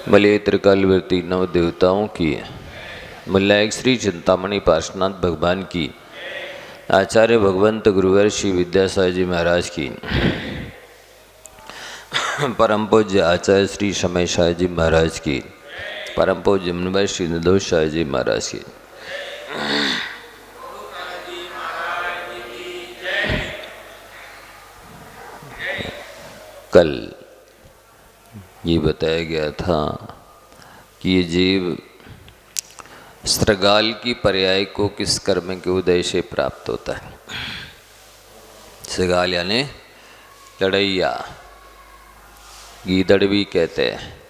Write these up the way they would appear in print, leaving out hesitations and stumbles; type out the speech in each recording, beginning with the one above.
Malay त्रिकालवर्ती नव देवताओं की, मुल्लायक श्री चिंतामणि पार्श्वनाथ भगवान की, आचार्य भगवंत गुरुवर श्री विद्यासागर जी महाराज की, परम पूज्य आचार्य श्री समय शाह जी महाराज की, परम पूज्य मुनिवर श्री निर्दोष शाह जी महाराज की। कल ये बताया गया था कि ये जीव स्त्रगाल की पर्याय को किस कर्म के उदय से प्राप्त होता है। स्त्रगाल यानी लड़ैया, गीदड़ भी कहते हैं,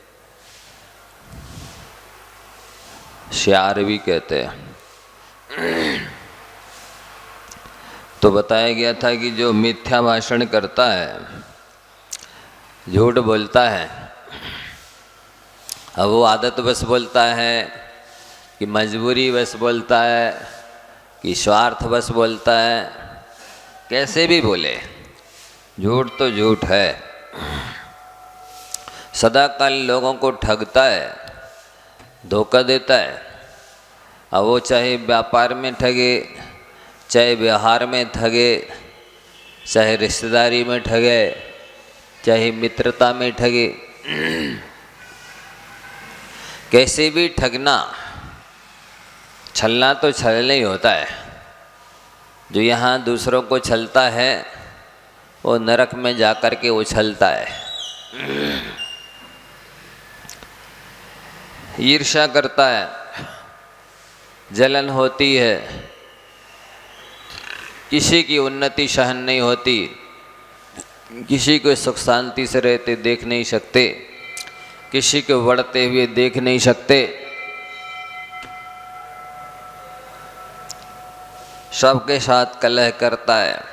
श्यार भी कहते हैं। तो बताया गया था कि जो मिथ्या भाषण करता है, झूठ बोलता है, अब वो आदत बस बोलता है कि मजबूरी बस बोलता है कि स्वार्थ बस बोलता है, कैसे भी बोले झूठ तो झूठ है। सदा काल लोगों को ठगता है, धोखा देता है। अब वो चाहे व्यापार में ठगे, चाहे व्यवहार में ठगे, चाहे रिश्तेदारी में ठगे, चाहे मित्रता में ठगे, कैसे भी ठगना, छलना तो छलना ही होता है। जो यहाँ दूसरों को छलता है वो नरक में जाकर के उछलता है। ईर्ष्या करता है, जलन होती है, किसी की उन्नति सहन नहीं होती, किसी को सुख शांति से रहते देख नहीं सकते, किसी को बढ़ते हुए देख नहीं सकते। सबके साथ कलह करता है।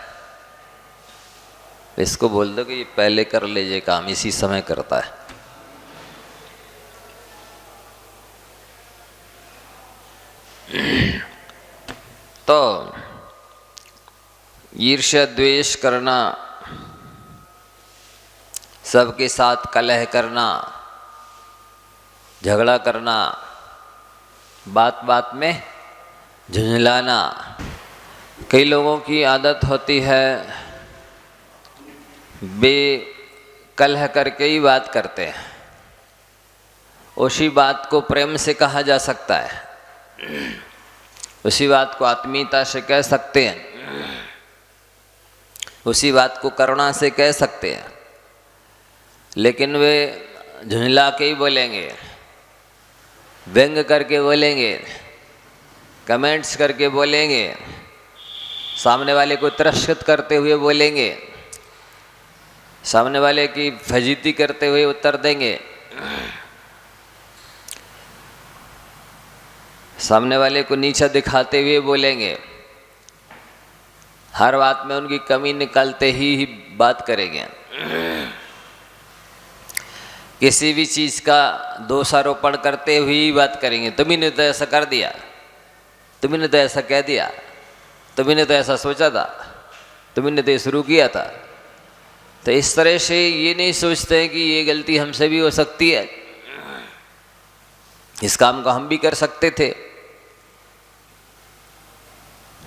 इसको बोल दो कि ये पहले कर लीजिए काम, इसी समय करता है। तो ईर्ष्या द्वेष करना, सबके साथ कलह करना, झगड़ा करना, बात बात में झुंझलाना। कई लोगों की आदत होती है वे कलह करके ही बात करते हैं। उसी बात को प्रेम से कहा जा सकता है, उसी बात को आत्मीयता से कह सकते हैं, उसी बात को करुणा से कह सकते हैं। लेकिन वे झुंझला के ही बोलेंगे, व्यंग करके बोलेंगे, कमेंट्स करके बोलेंगे, सामने वाले को तिरस्कृत करते हुए बोलेंगे, सामने वाले की फजीती करते हुए उत्तर देंगे, सामने वाले को नीचा दिखाते हुए बोलेंगे, हर बात में उनकी कमी निकालते ही बात करेंगे। किसी भी चीज़ का दोषारोपण करते हुए ही बात करेंगे। तुम्ही ने तो ऐसा कर दिया, तुम्ही ने तो ऐसा कह दिया, तुम्ही ने तो ऐसा सोचा था, तुम्ही ने तो शुरू किया था। तो इस तरह से ये नहीं सोचते कि ये गलती हमसे भी हो सकती है, इस काम को हम भी कर सकते थे।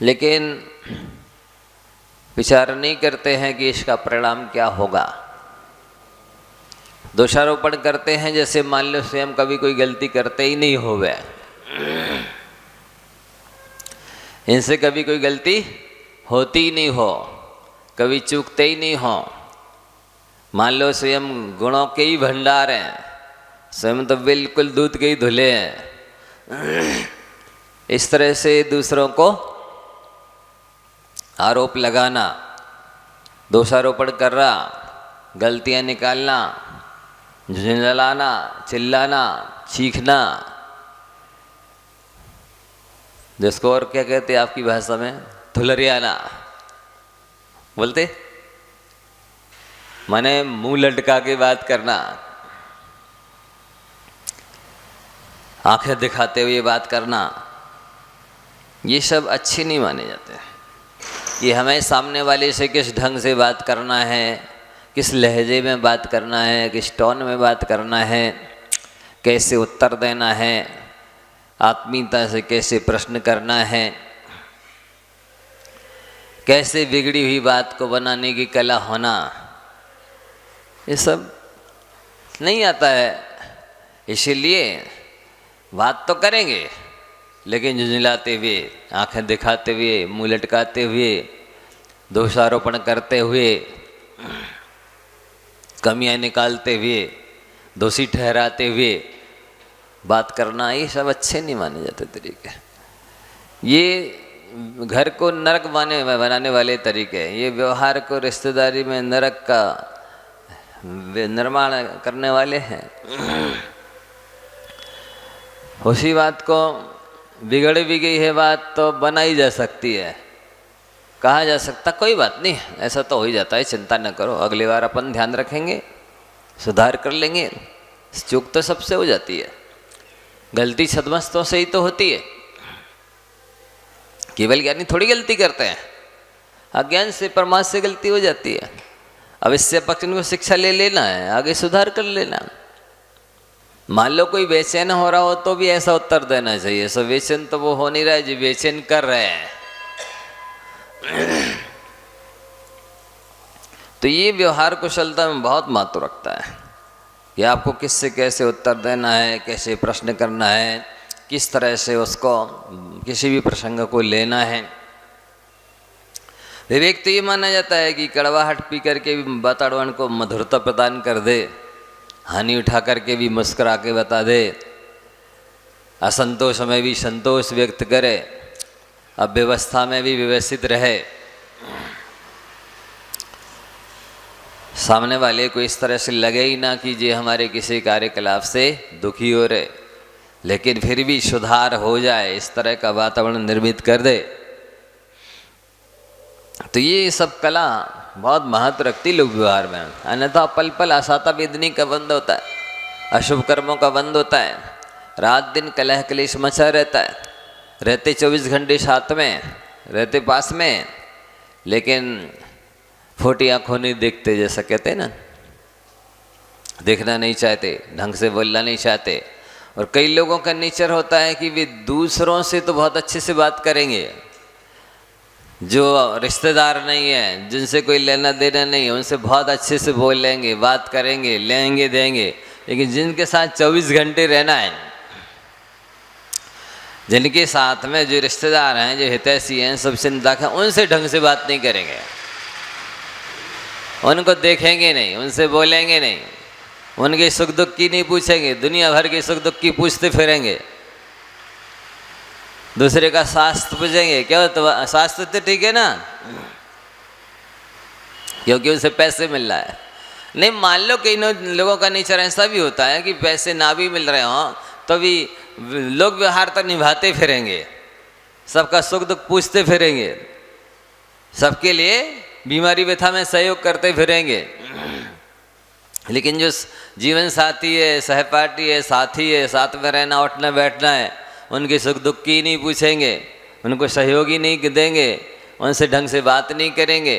लेकिन विचार नहीं करते हैं कि इसका परिणाम क्या होगा। दोषारोपण करते हैं जैसे मान लो स्वयं कभी कोई गलती करते ही नहीं होवे, इनसे कभी कोई गलती होती ही नहीं हो, कभी चूकते ही नहीं हो। मान लो स्वयं गुणों के ही भंडार हैं, स्वयं तो बिल्कुल दूध के ही धुले हैं। इस तरह से दूसरों को आरोप लगाना, दोषारोपण करना, गलतियां निकालना, झुंझलाना, चिल्लाना, चीखना, जिसको और क्या कहते हैं आपकी भाषा में, थुलरियाना बोलते, माने मुंह लटका के बात करना, आंखें दिखाते हुए बात करना, ये सब अच्छे नहीं माने जाते। ये हमें सामने वाले से किस ढंग से बात करना है, किस लहजे में बात करना है, किस टोन में बात करना है, कैसे उत्तर देना है, आत्मीयता से कैसे प्रश्न करना है, कैसे बिगड़ी हुई बात को बनाने की कला होना, ये सब नहीं आता है। इसीलिए बात तो करेंगे लेकिन झुंझलाते हुए, आंखें दिखाते हुए, मुंह लटकाते हुए, दोषारोपण करते हुए, कमियां निकालते हुए, दोषी ठहराते हुए बात करना, ये सब अच्छे नहीं माने जाते तरीके। ये घर को नरक बनाने वाले तरीके हैं। ये व्यवहार को रिश्तेदारी में नरक का निर्माण करने वाले हैं। उसी बात को बिगड़ भी गई है बात तो बनाई जा सकती है, कहा जा सकता कोई बात नहीं, ऐसा तो हो ही जाता है, चिंता न करो, अगली बार अपन ध्यान रखेंगे, सुधार कर लेंगे। चूक तो सबसे हो जाती है, गलती छदमस्तों से ही तो होती है। केवल ज्ञानी थोड़ी गलती करते हैं, अज्ञान से परमात्मा से गलती हो जाती है। अब इससे पक्ष को शिक्षा ले लेना है, आगे सुधार कर लेना। मान लो कोई बेचैन हो रहा हो तो भी ऐसा उत्तर देना चाहिए, सो बेचैन तो वो हो नहीं रहा है जो बेचैन कर रहे हैं। तो ये व्यवहार कुशलता में बहुत महत्व रखता है कि आपको किससे कैसे उत्तर देना है, कैसे प्रश्न करना है, किस तरह से उसको किसी भी प्रसंग को लेना है। विवेक तो ये माना जाता है कि कड़वाहट पी करके भी वातावरण को मधुरता प्रदान कर दे, हानि उठा करके भी मुस्कुरा के बता दे, असंतोष में भी संतोष व्यक्त करे, अव्यवस्था में भी व्यवस्थित रहे। सामने वाले को इस तरह से लगे ही ना कि ये हमारे किसी कार्यकलाप से दुखी हो रहे, लेकिन फिर भी सुधार हो जाए, इस तरह का वातावरण निर्मित कर दे। तो ये सब कला बहुत महत्व रखती लोक व्यवहार में। अन्यथा पल पल आसाता वेदनी का बंद होता है, अशुभ कर्मों का बंद होता है, रात दिन कलह कलेश मचा रहता है, रहते 24 घंटे साथ में, रहते पास में, लेकिन फोटी आंखों नहीं देखते, जैसा कहते हैं ना, देखना नहीं चाहते, ढंग से बोलना नहीं चाहते। और कई लोगों का नेचर होता है कि वे दूसरों से तो बहुत अच्छे से बात करेंगे, जो रिश्तेदार नहीं है, जिनसे कोई लेना देना नहीं है, उनसे बहुत अच्छे से बोल लेंगे, बात करेंगे, लेंगे देंगे, लेकिन जिनके साथ 24 घंटे रहना है, जिनके साथ में जो रिश्तेदार हैं, जो हितैषी हैं, सब चिंता हैं, उनसे ढंग से बात नहीं करेंगे, उनको देखेंगे नहीं, उनसे बोलेंगे नहीं, उनके सुख दुख की नहीं पूछेंगे, दुनिया भर के सुख दुख की पूछते फिरेंगे, दूसरे का स्वास्थ्य पूछेंगे, क्यों तो स्वास्थ्य तो ठीक है ना, क्योंकि उनसे पैसे मिल रहा है। नहीं, मान लो कई लोगों का नेचर ऐसा भी होता है कि पैसे ना भी मिल रहे हों तो भी लोग व्यवहार तो निभाते फिरेंगे, सबका सुख दुख पूछते फिरेंगे, सबके लिए बीमारी व्यथा में सहयोग करते फिरेंगे। लेकिन जो जीवन साथी है, सहपाठी है, साथी है, साथ में रहना उठना बैठना है, उनके सुख दुख की नहीं पूछेंगे, उनको सहयोग ही नहीं देंगे, उनसे ढंग से बात नहीं करेंगे,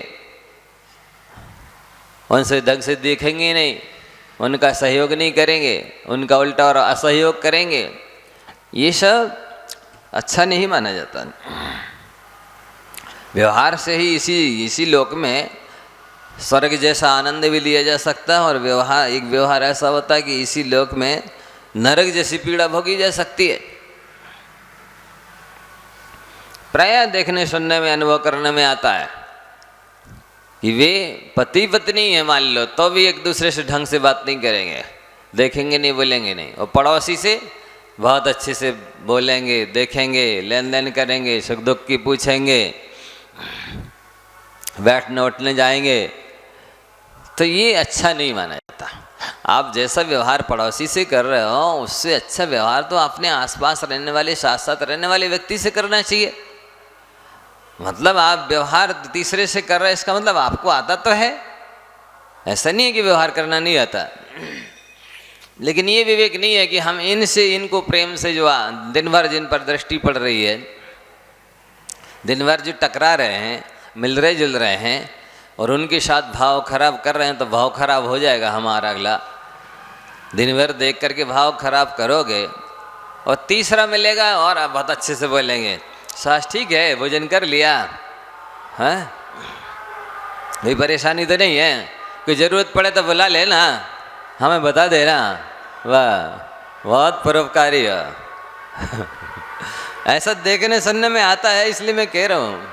उनसे ढंग से देखेंगे नहीं, उनका सहयोग नहीं करेंगे, उनका उल्टा और असहयोग करेंगे, ये सब अच्छा नहीं माना जाता। व्यवहार से ही इसी लोक में स्वर्ग जैसा आनंद भी लिया जा सकता है, और एक व्यवहार ऐसा होता है कि इसी लोक में नरक जैसी पीड़ा भोगी जा सकती है। प्रायः देखने सुनने में अनुभव करने में आता है कि वे पति पत्नी है मान लो, तो भी एक दूसरे से ढंग से बात नहीं करेंगे, देखेंगे नहीं, बोलेंगे नहीं, और पड़ोसी से बहुत अच्छे से बोलेंगे, देखेंगे, लेन देन करेंगे, सुख दुख की पूछेंगे, बैठने उठने जाएंगे। तो ये अच्छा नहीं माना जाता। आप जैसा व्यवहार पड़ोसी से कर रहे हो, उससे अच्छा व्यवहार तो अपने आसपास रहने वाले, साथ साथ रहने वाले व्यक्ति से करना चाहिए। मतलब आप व्यवहार तीसरे से कर रहे हैं, इसका मतलब आपको आता तो है, ऐसा नहीं है कि व्यवहार करना नहीं आता। लेकिन ये विवेक नहीं है कि हम इनको प्रेम से, जो दिन भर जिन पर दृष्टि पड़ रही है, दिन भर जो टकरा रहे हैं, मिल रहे जुल रहे हैं, और उनके साथ भाव खराब कर रहे हैं, तो भाव खराब हो जाएगा हमारा अगला। दिन भर देख करके भाव खराब करोगे और तीसरा मिलेगा और आप बहुत अच्छे से बोलेंगे, सास ठीक है, भोजन कर लिया, हाँ कोई परेशानी तो नहीं है, कोई ज़रूरत पड़े तो बुला लेना, हमें बता देना। वाह बहुत परोपकारी है। ऐसा देखने सुनने में आता है, इसलिए मैं कह रहा हूँ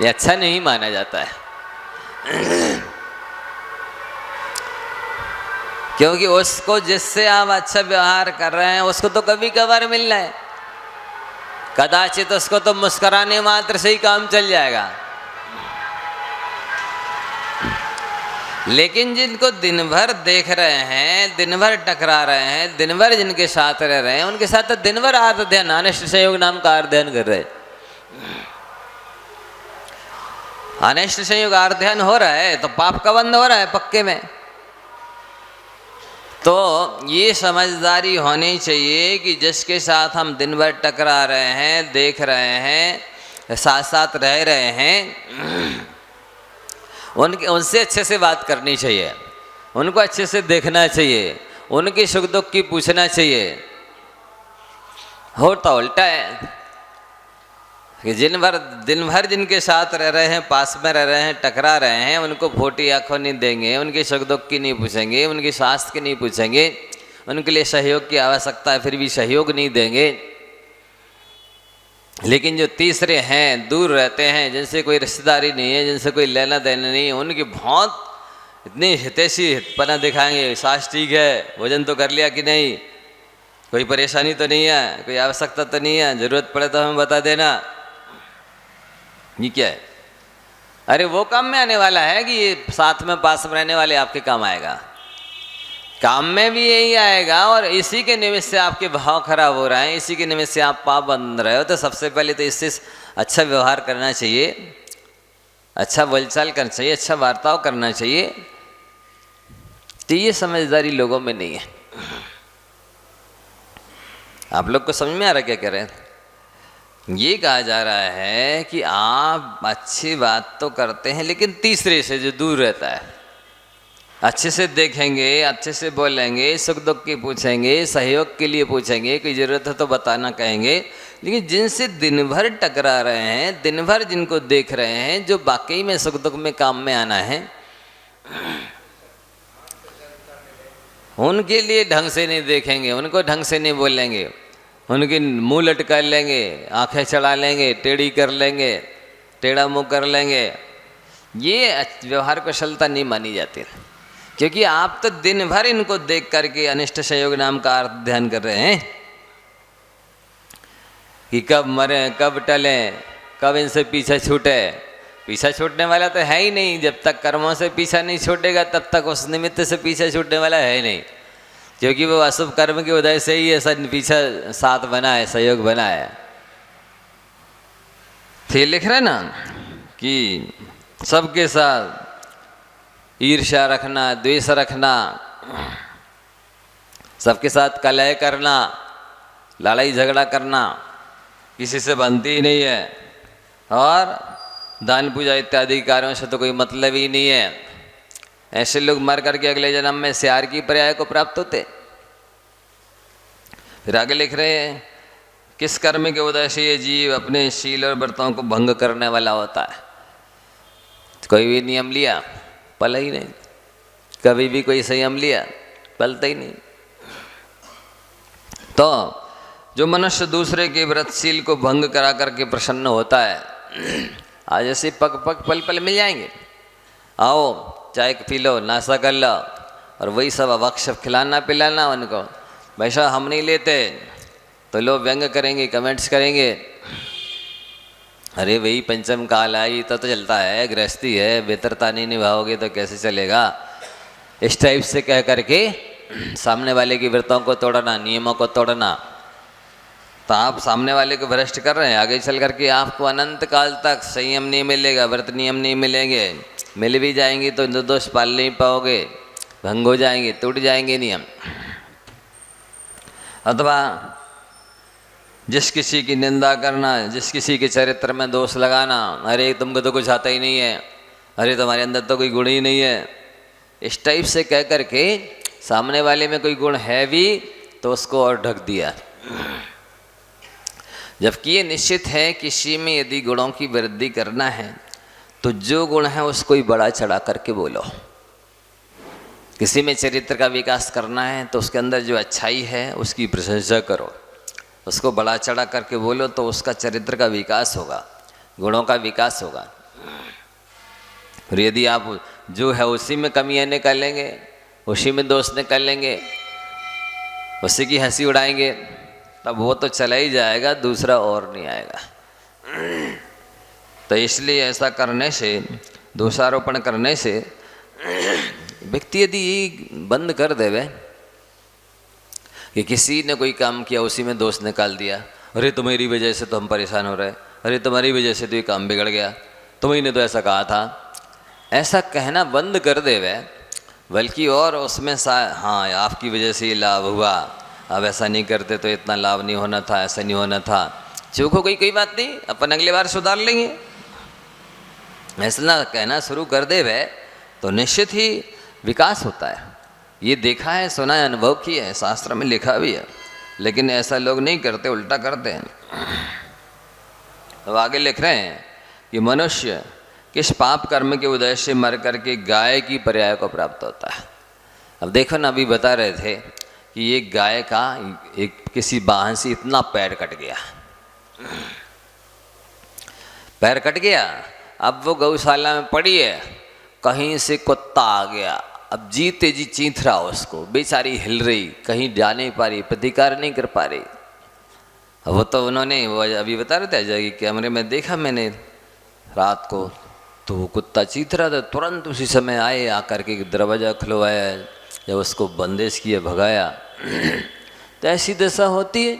ये अच्छा नहीं माना जाता है। क्योंकि उसको जिससे आप अच्छा व्यवहार कर रहे हैं उसको तो कभी कभार मिलना है, कदाचित उसको तो मुस्कुराने मात्र से ही काम चल जाएगा। लेकिन जिनको दिन भर देख रहे हैं, दिन भर टकरा रहे हैं, दिन भर जिनके साथ रह रहे हैं, उनके साथ तो दिन भर आर्त ध्यान, अनिष्ट संयोग नाम का आर्त ध्यान कर रहे हैं। अनिष्ट संयोग आर्त ध्यान हो रहा है तो पाप का बंध हो रहा है पक्के में। तो ये समझदारी होनी चाहिए कि जिसके साथ हम दिन भर टकरा रहे हैं, देख रहे हैं, साथ साथ रह रहे हैं, उनसे अच्छे से बात करनी चाहिए, उनको अच्छे से देखना चाहिए, उनकी सुख दुख की पूछना चाहिए। होता उल्टा है कि दिन भर जिनके साथ रह रहे हैं, पास में रह रहे हैं, टकरा रहे हैं, उनको फोटी आंखों नहीं देंगे, उनके सुख दुख की नहीं पूछेंगे, उनके स्वास्थ्य की नहीं पूछेंगे, उनके लिए सहयोग की आवश्यकता है फिर भी सहयोग नहीं देंगे। लेकिन जो तीसरे हैं, दूर रहते हैं, जिनसे कोई रिश्तेदारी नहीं है, जिनसे कोई लेना देना नहीं है, उनकी बहुत इतनी हितैषी हितपना दिखाएंगे, सास ठीक है, भोजन तो कर लिया कि नहीं, कोई परेशानी तो नहीं है, कोई आवश्यकता तो नहीं है, ज़रूरत पड़े तो हमें बता देना। ये क्या है? अरे वो काम में आने वाला है कि ये साथ में पास में रहने वाले आपके काम आएगा, काम में भी यही आएगा। और इसी के निमित्त से आपके भाव खराब हो रहे हैं, इसी के निमित्त से आप पाप बन रहे हो। तो सबसे पहले तो इससे अच्छा व्यवहार करना चाहिए, अच्छा बोलचाल करना चाहिए, अच्छा वार्ताव करना चाहिए। तो ये समझदारी लोगों में नहीं है। आप लोग को समझ में आ रहा क्या कह रहे हैं? ये कहा जा रहा है कि आप अच्छी बात तो करते हैं लेकिन तीसरे से जो दूर रहता है, अच्छे से देखेंगे, अच्छे से बोलेंगे, सुख दुख की पूछेंगे, सहयोग के लिए पूछेंगे, कोई ज़रूरत है तो बताना कहेंगे। लेकिन जिनसे दिन भर टकरा रहे हैं, दिन भर जिनको देख रहे हैं, जो वाकई में सुख दुख में काम में आना है, उनके लिए ढंग से नहीं देखेंगे, उनको ढंग से नहीं बोलेंगे, उनके मुंह लटका लेंगे, आंखें चढ़ा लेंगे, टेढ़ी कर लेंगे, टेढ़ा मुंह कर लेंगे। ये व्यवहार कुशलता नहीं मानी जाती, क्योंकि आप तो दिन भर इनको देख करके अनिष्ट संयोग नाम का अर्थ ध्यान कर रहे हैं कि कब मरे, कब टले, कब इनसे पीछा छूटे। पीछा छूटने वाला तो है ही नहीं। जब तक कर्मों से पीछा नहीं छूटेगा तब तक उस निमित्त से पीछा छूटने वाला है ही नहीं, क्योंकि वो अशुभ कर्म की वजह से ही ऐसा पीछा साथ बना है, सहयोग बना है। फिर लिख रहे ना कि सबके साथ ईर्ष्या रखना, द्वेष रखना, सबके साथ कलह करना, लड़ाई झगड़ा करना, किसी से बनती ही नहीं है, और दान पूजा इत्यादि कार्यों से तो कोई मतलब ही नहीं है। ऐसे लोग मर करके अगले जन्म में स्यार की पर्याय को प्राप्त होते। फिर आगे लिख रहे हैं, किस कर्म के उदय से ये जीव अपने शील और व्रतों को भंग करने वाला होता है। कोई भी नियम लिया पला ही नहीं, कभी भी कोई संयम लिया पलता ही नहीं। तो जो मनुष्य दूसरे के व्रतशील को भंग करा करके प्रसन्न होता है, आज ऐसे पग पग पल पल मिल जाएंगे। आओ चाय पी लो, नाश्ता कर लो, और वही सब अवक्ष खिलाना पिलाना उनको। वैसा हम नहीं लेते तो लोग व्यंग करेंगे, कमेंट्स करेंगे, अरे वही पंचम काल आई तो चलता है, गृहस्थी है, बेहतरता नहीं निभाओगे तो कैसे चलेगा। इस टाइप से कह करके सामने वाले की व्रतों को तोड़ना, नियमों को तोड़ना। तो आप सामने वाले को भ्रष्ट कर रहे हैं, आगे चल करके आपको अनंत काल तक संयम नहीं मिलेगा, व्रत नियम नहीं मिलेंगे। मिल भी जाएंगे तो निर्दोष पाल नहीं पाओगे, भंग हो जाएंगे, टूट जाएंगे नियम। अथवा जिस किसी की निंदा करना, जिस किसी के चरित्र में दोष लगाना, अरे तुमको तो कुछ आता ही नहीं है, अरे तुम्हारे अंदर तो कोई गुण ही नहीं है, इस टाइप से कह करके सामने वाले में कोई गुण है भी तो उसको और ढक दिया। जबकि ये निश्चित है किसी में यदि गुणों की वृद्धि करना है तो जो गुण है उसको ही बड़ा चढ़ा करके बोलो। किसी में चरित्र का विकास करना है तो उसके अंदर जो अच्छाई है उसकी प्रशंसा करो, उसको बड़ा चढ़ा करके बोलो तो उसका चरित्र का विकास होगा, गुणों का विकास होगा। और यदि आप जो है उसी में कमियां निकालेंगे, उसी में दोष निकालेंगे, उसी की हंसी उड़ाएंगे, तब वो तो चला ही जाएगा, दूसरा और नहीं आएगा। तो इसलिए ऐसा करने से, दोषारोपण करने से व्यक्ति यदि ये बंद कर देवे कि किसी ने कोई काम किया उसी में दोष निकाल दिया, अरे तुम्हारी वजह से तो हम परेशान हो रहे, अरे तुम्हारी वजह से तो ये काम बिगड़ गया, तुम्ही ने तो ऐसा कहा था, ऐसा कहना बंद कर देवे, बल्कि और उसमें हाँ आपकी वजह से ये लाभ हुआ, अब ऐसा नहीं करते तो इतना लाभ नहीं होना था, ऐसा नहीं होना था, चूक हो गई कोई बात नहीं, अपन अगली बार सुधार लेंगे, ऐसा कहना शुरू कर देवे तो निश्चित ही विकास होता है। ये देखा है, सुना है, अनुभव किया है, शास्त्र में लिखा भी है, लेकिन ऐसा लोग नहीं करते, उल्टा करते हैं। तो आगे लिख रहे हैं कि मनुष्य किस पाप कर्म के उदय से मर करके गाय की पर्याय को प्राप्त होता है। अब देखो ना, अभी बता रहे थे कि ये गाय का एक किसी वाहन से इतना पैर कट गया, पैर कट गया, अब वो गौशाला में पड़ी है, कहीं से कुत्ता आ गया, अब जीते जी चींथ रहा उसको, बेचारी हिल रही, कहीं जा नहीं पा रही, प्रतिकार नहीं कर पा रही। वो तो उन्होंने वो अभी बता रहे थे अजय कि कैमरे में देखा मैंने रात को, तो वो कुत्ता चीथ रहा था, तुरंत उसी समय आए, आकर के दरवाज़ा खुलवाया, जब उसको बंदिश किया, भगाया। तो ऐसी दशा होती है।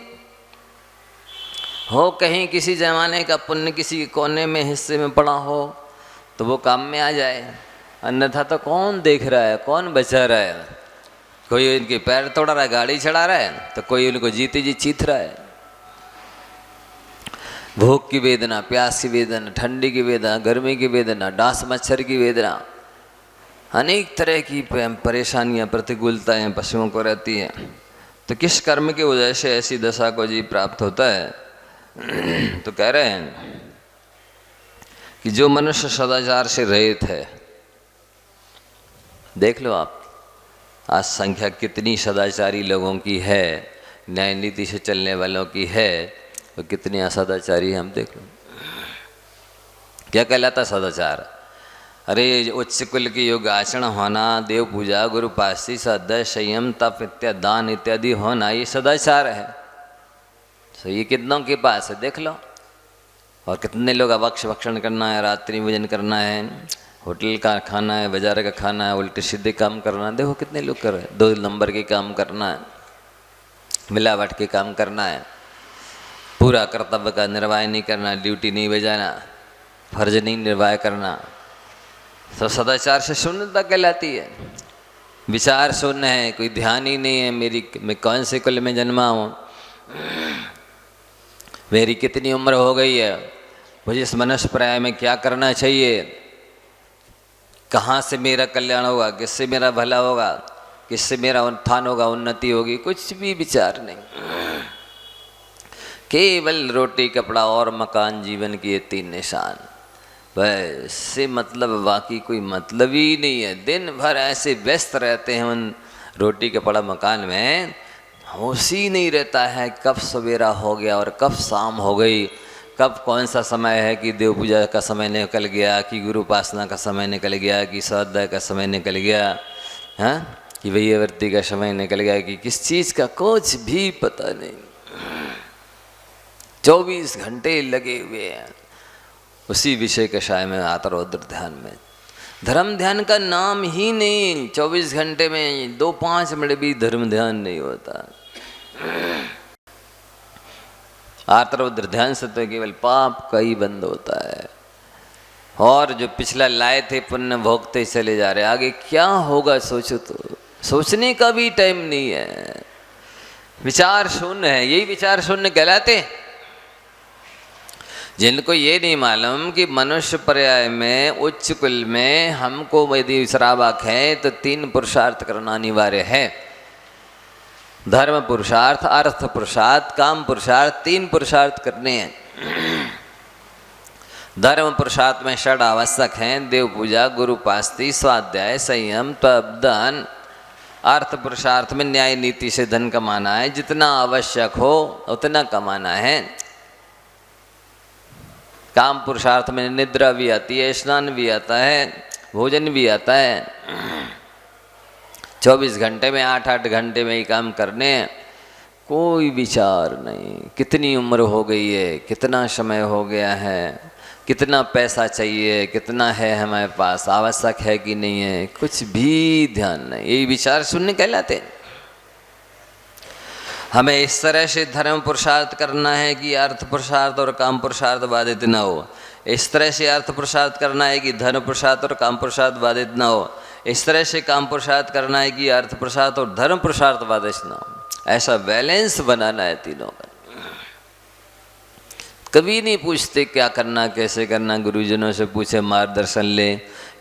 हो कहीं किसी जमाने का पुण्य किसी कोने में हिस्से में पड़ा हो तो वो काम में आ जाए, अन्यथा तो कौन देख रहा है, कौन बचा रहा है। कोई इनके पैर तोड़ा रहा है, गाड़ी चढ़ा रहा है, तो कोई उनको जीते जी चीथ रहा है। भूख की वेदना, प्यास की वेदना, ठंडी की वेदना, गर्मी की वेदना, डांस मच्छर की वेदना, अनेक तरह की परेशानियां, प्रतिकूलताएं पशुओं को रहती हैं। तो किस कर्म की वजह से ऐसी दशा को जी प्राप्त होता है? तो कह रहे हैं कि जो मनुष्य सदाचार से रहित है, देख लो आप आज संख्या कितनी सदाचारी लोगों की है, न्याय नीति से चलने वालों की है, तो कितने असदाचारी हम देख लो। क्या कहलाता सदाचार? अरे उच्च कुल की योग आचरण होना, देव पूजा, गुरु पासी, सदय, संयम, तप इत्यादि, दान इत्यादि होना, ये सदाचार है। तो ये कितनों के पास है देख लो। और कितने लोग अभक्ष भक्षण करना है, रात्रि भोजन करना है, होटल का खाना है, बाजार का खाना है, उल्टे सीधे काम करना है, देखो कितने लोग कर रहे हैं। 2 नंबर के काम करना है, मिलावट के काम करना है, पूरा कर्तव्य का निर्वाह नहीं करना, ड्यूटी नहीं बजाना, फर्ज नहीं निर्वाह करना, तो सदाचार से शून्यता कहलाती है। विचार शून्य है, कोई ध्यान ही नहीं है, मैं कौन से कुल में जन्मा हूँ, मेरी कितनी उम्र हो गई है, मुझे इस मनुष्य पर्याय में क्या करना चाहिए, कहाँ से मेरा कल्याण होगा, किससे मेरा भला होगा, किससे मेरा उत्थान होगा, उन्नति होगी, कुछ भी विचार नहीं। केवल रोटी, कपड़ा और मकान, जीवन के 3 निशान, वैसे मतलब बाकी कोई मतलब ही नहीं है। दिन भर ऐसे व्यस्त रहते हैं उन रोटी, कपड़ा, मकान में, होश ही नहीं रहता है कब सवेरा हो गया और कब शाम हो गई, कब कौन सा समय है कि देव पूजा का समय निकल गया, कि गुरु उपासना का समय निकल गया, कि स्वाध्याय का समय निकल गया, हाँ, कि वैयावर्ती का समय निकल गया, कि किस चीज़ का कुछ भी पता नहीं। 24 घंटे लगे हुए हैं उसी विषय कषाय में, आत्मरौद्र ध्यान में। धर्म ध्यान का नाम ही नहीं। 24 घंटे में 2-5 मिनट भी धर्म ध्यान नहीं होता। आत्मरौद्र ध्यान से तो केवल पाप का ही बंद होता है, और जो पिछला लाए थे पुण्य भोगते चले जा रहे, आगे क्या होगा सोचो तो सोचने का भी टाइम नहीं है। विचार शून्य है, यही विचार शून्य कहलाते। जिनको ये नहीं मालूम कि मनुष्य पर्याय में उच्च कुल में हमको यदि श्रावक है तो 3 पुरुषार्थ करना अनिवार्य है। धर्म पुरुषार्थ, अर्थ पुरुषार्थ, काम पुरुषार्थ, 3 पुरुषार्थ करने हैं। धर्म पुरुषार्थ में 6 आवश्यक हैं: देव पूजा, गुरु पास्ती, स्वाध्याय, संयम, तपदान। अर्थ पुरुषार्थ में न्याय नीति से धन कमाना है, जितना आवश्यक हो उतना कमाना है। काम पुरुषार्थ में निद्रा भी आती है, स्नान भी आता है, भोजन भी आता है। 24 घंटे में 8-8 घंटे में ही काम करने, कोई विचार नहीं कितनी उम्र हो गई है, कितना समय हो गया है, कितना पैसा चाहिए, कितना है हमारे पास, आवश्यक है कि नहीं है, कुछ भी ध्यान नहीं। यही विचार शून्य कहलाते हैं। हमें इस तरह से धर्म पुरुषार्थ करना है कि अर्थ पुरुषार्थ और काम पुरुषार्थ बाधित न हो। इस तरह से अर्थ पुरुषार्थ करना है कि धर्म पुरुषार्थ और काम पुरुषार्थ बाधित न हो। इस तरह से काम पुरुषार्थ करना है कि अर्थ पुरुषार्थ और धर्म पुरुषार्थ बाधित न हो। ऐसा बैलेंस बनाना है तीनों का। कभी नहीं पूछते क्या करना, कैसे करना। गुरुजनों से पूछे, मार्गदर्शन ले,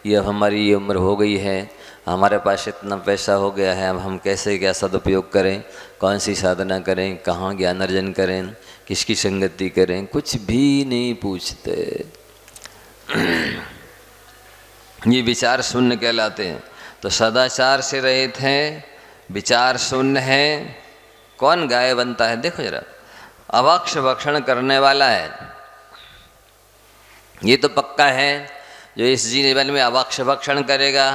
ये हमारी ये उम्र हो गई है, हमारे पास इतना पैसा हो गया है, अब हम कैसे क्या सदुपयोग करें, कौन सी साधना करें, कहाँ ज्ञान अर्जन करें, किसकी संगति करें, कुछ भी नहीं पूछते। ये विचार शून्य कहलाते हैं। तो सदाचार से रहित हैं, विचार शून्य है, कौन गाय बनता है? देखो जरा, अभक्ष भक्षण करने वाला है, ये तो पक्का है। जो इस जीवन में अभक्ष भक्षण करेगा,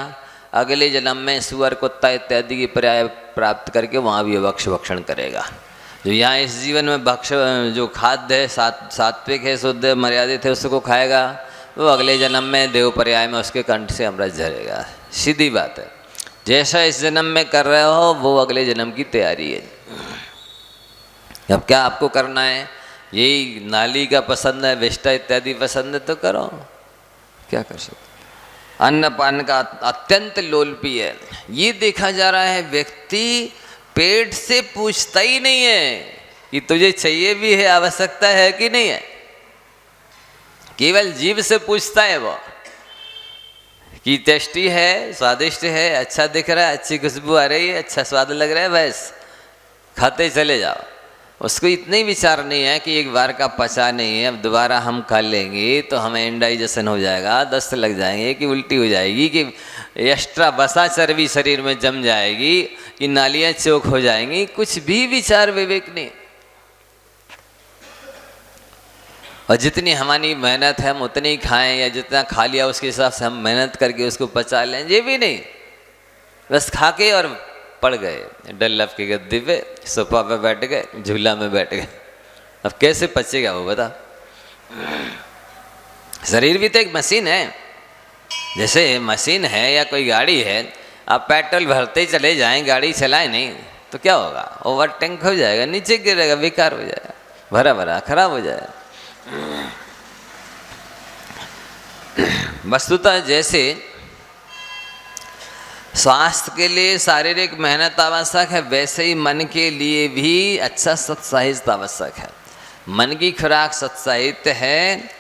अगले जन्म में सुअर, कुत्ता इत्यादि की पर्याय प्राप्त करके वहाँ भी अभक्ष भक्षण करेगा। जो यहाँ इस जीवन में भक्ष जो खाद्य है, सात्विक है, शुद्ध है, मर्यादित है, उसको खाएगा, वो अगले जन्म में देव पर्याय में उसके कंठ से अमृत झरेगा। सीधी बात है। जैसा इस जन्म में कर रहे हो वो अगले जन्म की तैयारी है। अब क्या आपको करना है? यही नाली का पसंद है, विष्टा इत्यादि पसंद है तो करो, क्या कर सकते। अन्न पान का अत्यंत लोलपी है। ये देखा जा रहा है व्यक्ति पेट से पूछता ही नहीं है कि तुझे चाहिए भी है, आवश्यकता है कि नहीं है। केवल जीभ से पूछता है वो कि टेस्टी है, स्वादिष्ट है, अच्छा दिख रहा है, अच्छी खुशबू आ रही है, अच्छा स्वाद लग रहा है, बस खाते चले जाओ। उसको इतने विचार नहीं है कि एक बार का पचा नहीं है, अब दोबारा हम खा लेंगे तो हमें इंडाइजेशन हो जाएगा, दस्त लग जाएंगे, कि उल्टी हो जाएगी, कि एक्स्ट्रा बसा चर्बी शरीर में जम जाएगी, कि नालियाँ चौक हो जाएंगी। कुछ भी विचार विवेक नहीं। और जितनी हमारी मेहनत है हम उतनी ही खाएं, या जितना खा लिया उसके हिसाब से हम मेहनत करके उसको पचा लें, ये भी नहीं। बस खा के और पड़ गए डल्लफ के गद्दे पे, सोफा पे बैठ गए, झूला में बैठ गए। अब कैसे पचेगा वो बता। शरीर भी तो एक मशीन है। जैसे मशीन है या कोई गाड़ी है, आप पेट्रोल भरते ही चले जाएं, गाड़ी चलाएं नहीं तो क्या होगा? ओवर टैंक हो जाएगा, नीचे गिरेगा, बेकार हो जाएगा, भरा भरा खराब हो जाएगा। वस्तुतः जैसे स्वास्थ्य के लिए शारीरिक मेहनत आवश्यक है, वैसे ही मन के लिए भी अच्छा सत्साहित्य आवश्यक है। मन की खुराक सत्साहित्य है,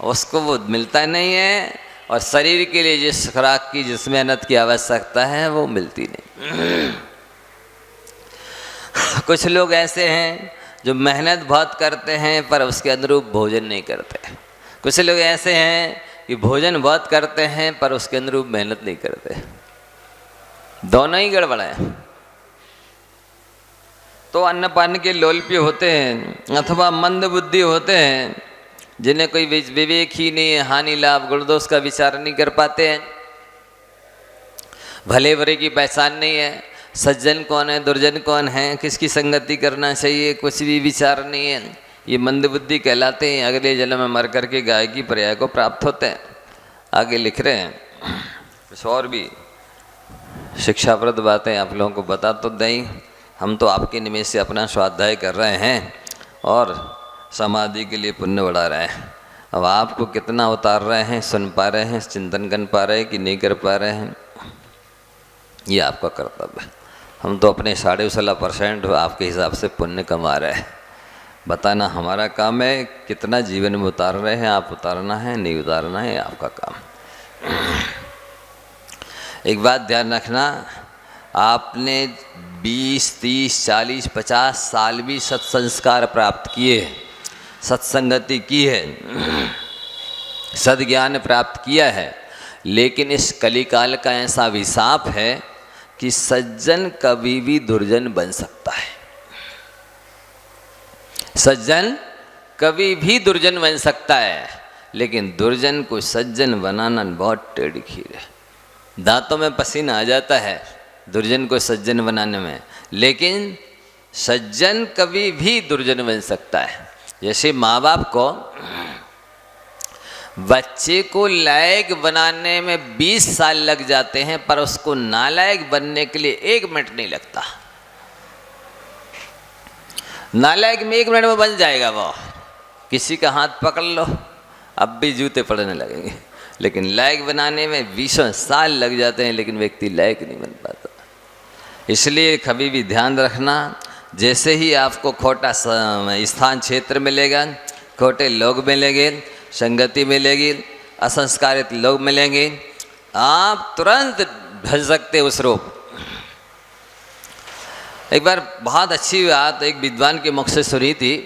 उसको वो मिलता नहीं है, और शरीर के लिए जिस खुराक की, जिस मेहनत की आवश्यकता है वो मिलती नहीं। कुछ लोग ऐसे हैं जो मेहनत बहुत करते हैं पर उसके अनुरूप भोजन नहीं करते। कुछ लोग ऐसे हैं कि भोजन बहुत करते हैं पर उसके अनुरूप मेहनत नहीं करते। दोनों ही गड़बड़ है। तो अन्नपान के लोलपी होते हैं अथवा मंद बुद्धि होते हैं, जिन्हें कोई विवेक ही नहीं है, हानि लाभ गुण दोष का विचार नहीं कर पाते हैं, भले बुरे की पहचान नहीं है, सज्जन कौन है दुर्जन कौन है, किसकी संगति करना चाहिए, कुछ भी विचार नहीं है। ये मंद बुद्धि कहलाते हैं। अगले जन्म में मर करके गाय की पर्याय को प्राप्त होते हैं। आगे लिख रहे हैं कुछ और भी शिक्षाप्रद बातें आप लोगों को बता तो दें। हम तो आपके निमित्त से अपना स्वाध्याय कर रहे हैं और समाधि के लिए पुण्य बढ़ा रहे हैं। अब आपको कितना उतार रहे हैं, सुन पा रहे हैं, चिंतन कर पा रहे हैं कि नहीं कर पा रहे हैं, ये आपका कर्तव्य है। हम तो अपने 16.5% आपके हिसाब से पुण्य कमा रहे हैं। बताना हमारा काम है, कितना जीवन में उतार रहे हैं आप, उतारना है नहीं उतारना है आपका काम। एक बात ध्यान रखना, आपने 20, 30, 40, 50 साल भी सत्संस्कार प्राप्त किए, सत्संगति की है, सद्ज्ञान प्राप्त किया है, लेकिन इस कलिकाल का ऐसा अभिशाप है कि सज्जन कभी भी दुर्जन बन सकता है। सज्जन कभी भी दुर्जन बन सकता है, लेकिन दुर्जन को सज्जन बनाना बहुत टेढ़ी खीर है। दांतों में पसीना आ जाता है दुर्जन को सज्जन बनाने में, लेकिन सज्जन कभी भी दुर्जन बन सकता है। जैसे माँ बाप को बच्चे को लायक बनाने में 20 साल लग जाते हैं, पर उसको नालायक बनने के लिए 1 मिनट नहीं लगता। नालायक में 1 मिनट में बन जाएगा वो। किसी का हाथ पकड़ लो, अब भी जूते पड़ने लगेंगे, लेकिन लायक बनाने में 20 साल लग जाते हैं, लेकिन व्यक्ति लायक नहीं बन पाता। इसलिए कभी भी ध्यान रखना, जैसे ही आपको खोटा स्थान क्षेत्र मिलेगा, खोटे लोग मिलेंगे, संगति मिलेगी, असंस्कारित लोग मिलेंगे, आप तुरंत भज सकते उस रूप। एक बार बहुत अच्छी बात एक विद्वान के मुख से सुनी थी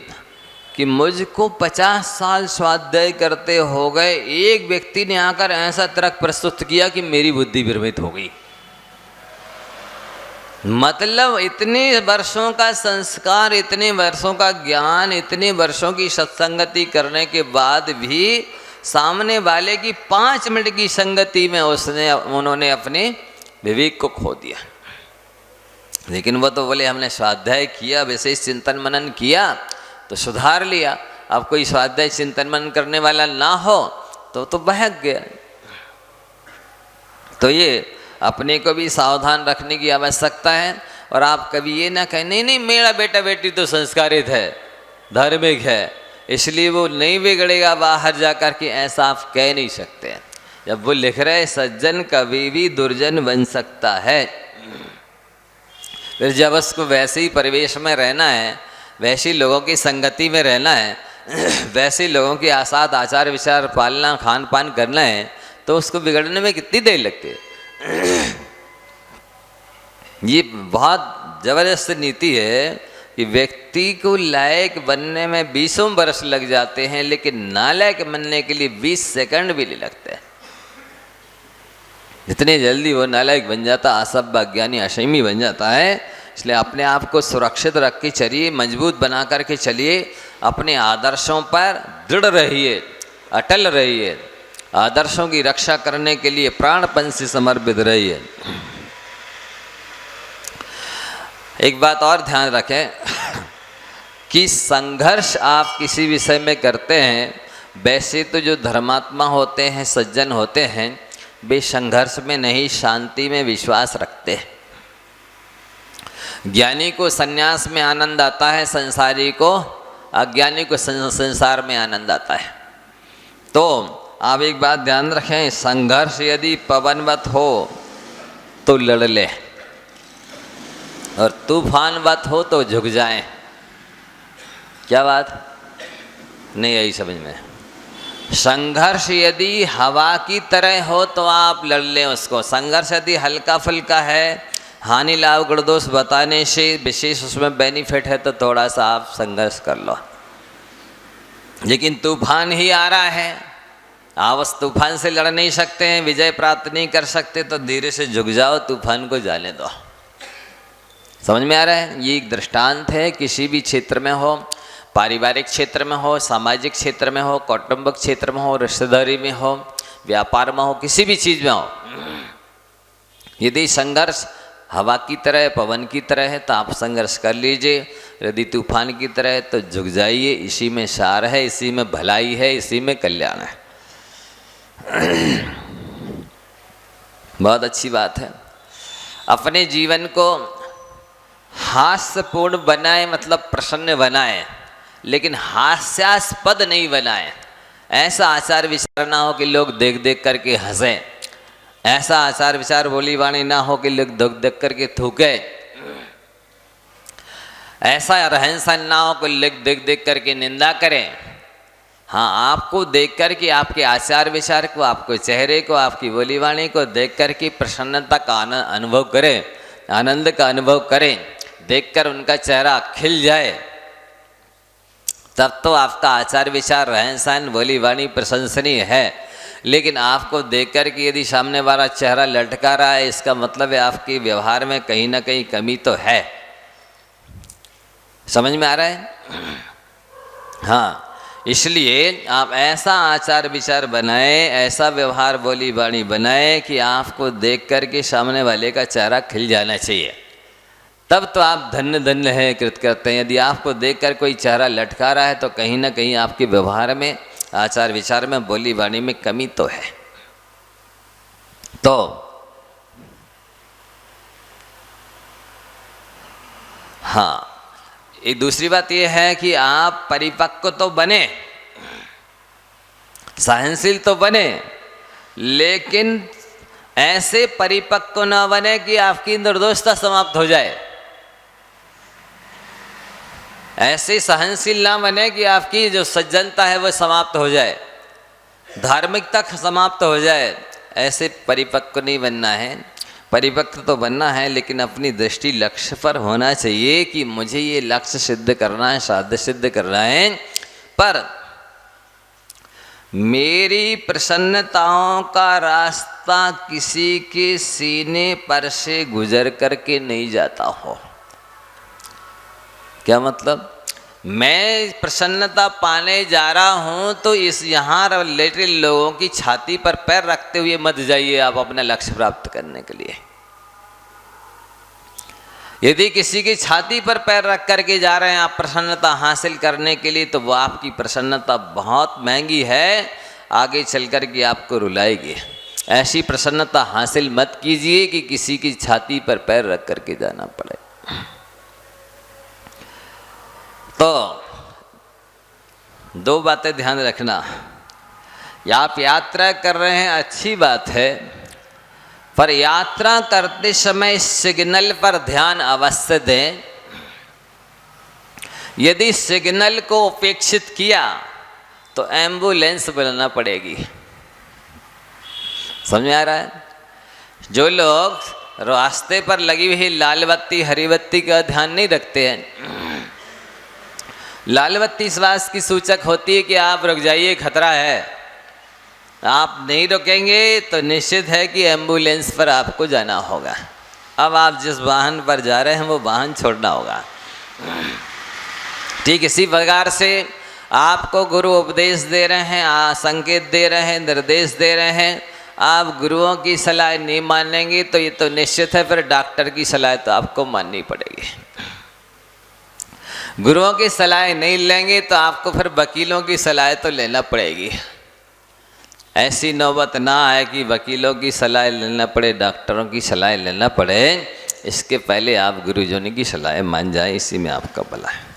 कि मुझको 50 साल स्वाध्याय करते हो गए, एक व्यक्ति ने आकर ऐसा तर्क प्रस्तुत किया कि मेरी बुद्धि भ्रमित हो गई। मतलब इतने वर्षों का संस्कार, इतने वर्षों का ज्ञान, इतने वर्षों की सत्संगति करने के बाद भी सामने वाले की 5 मिनट की संगति में उन्होंने अपने विवेक को खो दिया। लेकिन वो तो बोले हमने स्वाध्याय किया, विशेष चिंतन मनन किया तो सुधार लिया। अब कोई स्वाध्याय चिंतन मनन करने वाला ना हो तो बहक गया। तो ये अपने को भी सावधान रखने की आवश्यकता है। और आप कभी ये ना कहें नहीं नहीं मेरा बेटा बेटी तो संस्कारित है, धार्मिक है, इसलिए वो नहीं बिगड़ेगा बाहर जा कर के, ऐसा आप कह नहीं सकते। जब वो लिख रहे सज्जन कभी भी दुर्जन बन सकता है, फिर जब उसको वैसे ही परिवेश में रहना है, वैसी लोगों की संगति में रहना है, वैसे लोगों के साथ आचार विचार पालना, खान पान करना है, तो उसको बिगड़ने में कितनी देर लगती है। ये बहुत जबरदस्त नीति है कि व्यक्ति को लायक बनने में 20 वर्ष लग जाते हैं, लेकिन नालायक बनने के लिए 20 सेकंड भी नहीं लगते। जितने जल्दी वो नालायक बन जाता, असभ्य अज्ञानी अशेमी बन जाता है। इसलिए अपने आप को सुरक्षित रख के चलिए, मजबूत बना करके चलिए, अपने आदर्शों पर दृढ़ रहिए, अटल रहिए, आदर्शों की रक्षा करने के लिए प्राणपण से समर्पित रहिए। एक बात और ध्यान रखें कि संघर्ष आप किसी विषय में करते हैं, वैसे तो जो धर्मात्मा होते हैं, सज्जन होते हैं, वे संघर्ष में नहीं शांति में विश्वास रखते हैं। ज्ञानी को संन्यास में आनंद आता है, संसारी को, अज्ञानी को संसार में आनंद आता है। तो आप एक बात ध्यान रखें, संघर्ष यदि पवनवत हो तो लड़ ले, और तूफानवत हो तो झुक जाएं। क्या बात नहीं आई समझ में? संघर्ष यदि हवा की तरह हो तो आप लड़ लें उसको। संघर्ष यदि हल्का फुल्का है, हानि लाभ गुण दोष बताने से विशेष उसमें बेनिफिट है, तो थोड़ा सा आप संघर्ष कर लो। लेकिन तूफान ही आ रहा है, आप उस तूफान से लड़ नहीं सकते हैं, विजय प्राप्त नहीं कर सकते, तो धीरे से झुक जाओ, तूफान को जाने दो। समझ में आ रहा है? ये एक दृष्टांत है। किसी भी क्षेत्र में हो, पारिवारिक क्षेत्र में हो, सामाजिक क्षेत्र में हो, कौटुंबिक क्षेत्र में हो, रिश्तेदारी में हो, व्यापार में हो, किसी भी चीज़ में हो, यदि संघर्ष हवा की तरह, पवन की तरह है तो आप संघर्ष कर लीजिए। यदि तूफान की तरह है तो झुक जाइए। इसी में सार है, इसी में भलाई है, इसी में कल्याण है। बहुत अच्छी बात है। अपने जीवन को हास्यपूर्ण बनाए, मतलब प्रसन्न बनाए, लेकिन हास्यास्पद नहीं बनाए। ऐसा आचार विचार ना हो कि लोग देख देख करके हंसें, ऐसा आचार विचार बोली वाणी ना हो कि लोग देख देख करके थूके। ऐसा रहन सहन ना हो कोई देख देख करके निंदा करें। हाँ, आपको देख कर के, आपके आचार विचार को, आपको चेहरे को, आपकी बोली वाणी को देख कर के प्रसन्नता का अनुभव करें, आनंद का अनुभव करें, देखकर उनका चेहरा खिल जाए, तब तो आपका आचार विचार रहन सहन बोली वाणी प्रशंसनीय है। लेकिन आपको देख कर के यदि सामने वाला चेहरा लटका रहा है, इसका मतलब है आपके व्यवहार में कहीं ना कहीं कमी तो है। समझ में आ रहा है? हाँ, इसलिए आप ऐसा आचार विचार बनाएं, ऐसा व्यवहार बोली वाणी बनाएं कि आपको देख कर के सामने वाले का चेहरा खिल जाना चाहिए, तब तो आप धन्य धन्य हैं, कृत करते हैं। यदि आपको देखकर कोई चेहरा लटका रहा है तो कहीं ना कहीं आपके व्यवहार में, आचार विचार में, बोली वाणी में कमी तो है। तो हाँ, एक दूसरी बात यह है कि आप परिपक्व तो बने, सहनशील तो बने, लेकिन ऐसे परिपक्व न बने कि आपकी निर्दोषता समाप्त हो जाए। ऐसे सहनशील ना बने कि आपकी जो सज्जनता है वह समाप्त हो जाए, धार्मिकता समाप्त हो जाए। ऐसे परिपक्व नहीं बनना है। परिपक्व तो बनना है, लेकिन अपनी दृष्टि लक्ष्य पर होना चाहिए कि मुझे ये लक्ष्य सिद्ध करना है, साध्य सिद्ध करना है, पर मेरी प्रसन्नताओं का रास्ता किसी के सीने पर से गुजर करके नहीं जाता हो। क्या मतलब? मैं प्रसन्नता पाने जा रहा हूं तो इस यहाँ रिलेटेड लोगों की छाती पर पैर रखते हुए मत जाइए आप अपना लक्ष्य प्राप्त करने के लिए। यदि किसी की छाती पर पैर रख करके जा रहे हैं आप प्रसन्नता हासिल करने के लिए, तो वो आपकी प्रसन्नता बहुत महंगी है, आगे चल कर के आपको रुलाएगी। ऐसी प्रसन्नता हासिल मत कीजिए कि किसी की छाती पर पैर रख करके जाना पड़े। तो दो बातें ध्यान रखना। आप यात्रा कर रहे हैं, अच्छी बात है, पर यात्रा करते समय सिग्नल पर ध्यान अवश्य दें। यदि सिग्नल को उपेक्षित किया तो एम्बुलेंस बुलाना पड़ेगी। समझ में आ रहा है? जो लोग रास्ते पर लगी हुई लाल बत्ती हरी बत्ती का ध्यान नहीं रखते हैं, लाल बत्ती इस बात की सूचक होती है कि आप रुक जाइए, खतरा है। आप नहीं रुकेंगे तो निश्चित है कि एम्बुलेंस पर आपको जाना होगा। अब आप जिस वाहन पर जा रहे हैं वो वाहन छोड़ना होगा। ठीक इसी प्रकार से आपको गुरु उपदेश दे रहे हैं, संकेत दे रहे हैं, निर्देश दे रहे हैं, आप गुरुओं की सलाह नहीं मानेंगे तो ये तो निश्चित है फिर डॉक्टर की सलाह तो आपको माननी पड़ेगी। गुरुओं की सलाह नहीं लेंगे तो आपको फिर वकीलों की सलाह तो लेना पड़ेगी। ऐसी नौबत ना आए कि वकीलों की सलाह लेना पड़े, डॉक्टरों की सलाह लेना पड़े। इसके पहले आप गुरुजनों की सलाह मान जाए, इसी में आपका भला है।